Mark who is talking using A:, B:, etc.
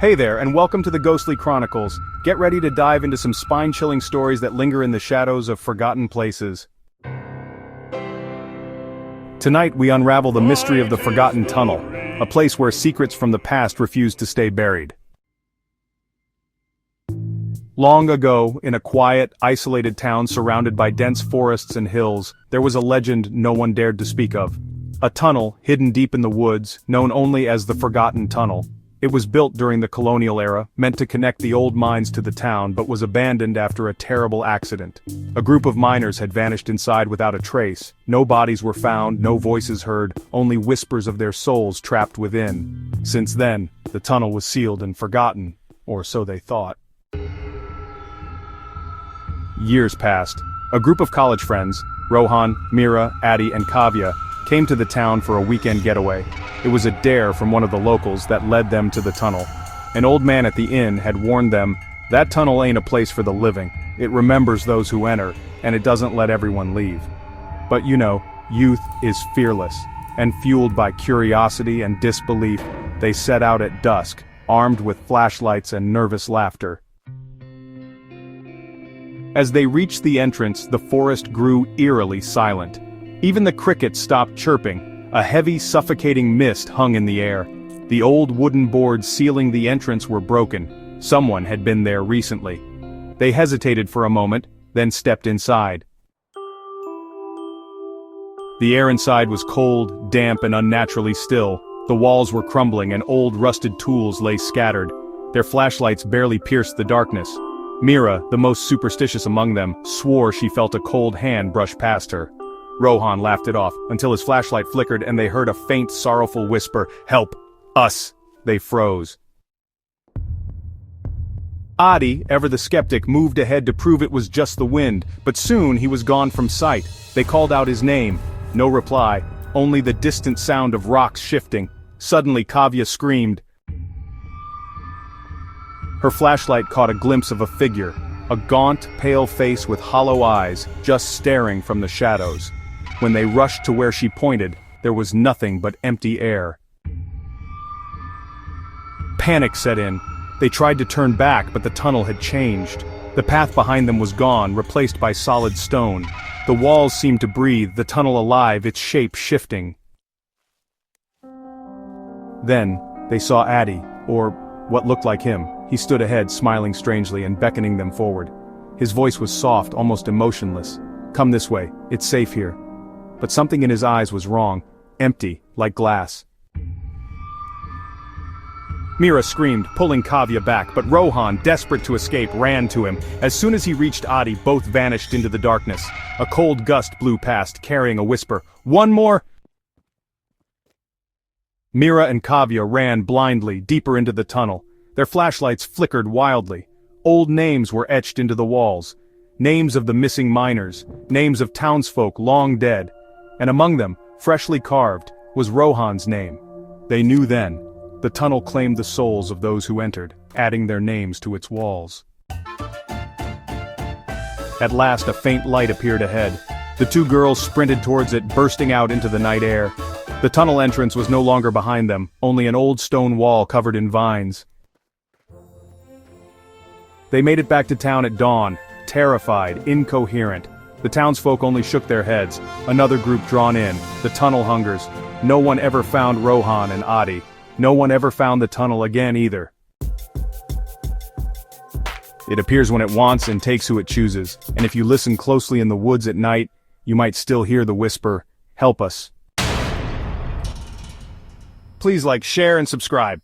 A: Hey there, and welcome to the Ghostly Chronicles. Get ready to dive into some spine-chilling stories that linger in the shadows of forgotten places. Tonight we unravel the mystery of the Forgotten Tunnel, a place where secrets from the past refuse to stay buried. Long ago, in a quiet, isolated town surrounded by dense forests and hills, there was a legend no one dared to speak of. A tunnel, hidden deep in the woods, known only as the Forgotten Tunnel. It was built during the colonial era, meant to connect the old mines to the town, but was abandoned after a terrible accident. A group of miners had vanished inside without a trace. No bodies were found, no voices heard, only whispers of their souls trapped within. Since then, the tunnel was sealed and forgotten, or so they thought. Years passed. A group of college friends, Rohan, Mira, Adi, and Kavya, came to the town for a weekend getaway. It was a dare from one of the locals that led them to the tunnel. An old man at the inn had warned them, that tunnel ain't a place for the living. It remembers those who enter, and it doesn't let everyone leave. But you know, youth is fearless, and fueled by curiosity and disbelief, they set out at dusk, armed with flashlights and nervous laughter. As they reached the entrance, the forest grew eerily silent. Even the crickets stopped chirping. A heavy, suffocating mist hung in the air. The old wooden boards sealing the entrance were broken. Someone had been there recently. They hesitated for a moment, then stepped inside. The air inside was cold, damp, and unnaturally still. The walls were crumbling and old rusted tools lay scattered. Their flashlights barely pierced the darkness. Mira, the most superstitious among them, swore she felt a cold hand brush past her. Rohan laughed it off, until his flashlight flickered and they heard a faint, sorrowful whisper, "Help! Us!" They froze. Adi, ever the skeptic, moved ahead to prove it was just the wind, but soon he was gone from sight. They called out his name. No reply, only the distant sound of rocks shifting. Suddenly Kavya screamed. Her flashlight caught a glimpse of a figure, a gaunt, pale face with hollow eyes, just staring from the shadows. When they rushed to where she pointed, there was nothing but empty air. Panic set in. They tried to turn back, but the tunnel had changed. The path behind them was gone, replaced by solid stone. The walls seemed to breathe, the tunnel alive, its shape shifting. Then, they saw Adi, or what looked like him. He stood ahead, smiling strangely and beckoning them forward. His voice was soft, almost emotionless. "Come this way, it's safe here." But something in his eyes was wrong. Empty, like glass. Mira screamed, pulling Kavya back, but Rohan, desperate to escape, ran to him. As soon as he reached Adi, both vanished into the darkness. A cold gust blew past, carrying a whisper, "One more!" Mira and Kavya ran blindly, deeper into the tunnel. Their flashlights flickered wildly. Old names were etched into the walls. Names of the missing miners, names of townsfolk long dead. And among them, freshly carved, was Rohan's name. They knew then. The tunnel claimed the souls of those who entered, adding their names to its walls. At last a faint light appeared ahead. The two girls sprinted towards it, bursting out into the night air. The tunnel entrance was no longer behind them, only an old stone wall covered in vines. They made it back to town at dawn, terrified, incoherent. The townsfolk only shook their heads. Another group drawn in. The tunnel hungers. No one ever found Rohan and Adi. No one ever found the tunnel again either. It appears when it wants and takes who it chooses, and if you listen closely in the woods at night, you might still hear the whisper, "Help us." Please like, share, and subscribe.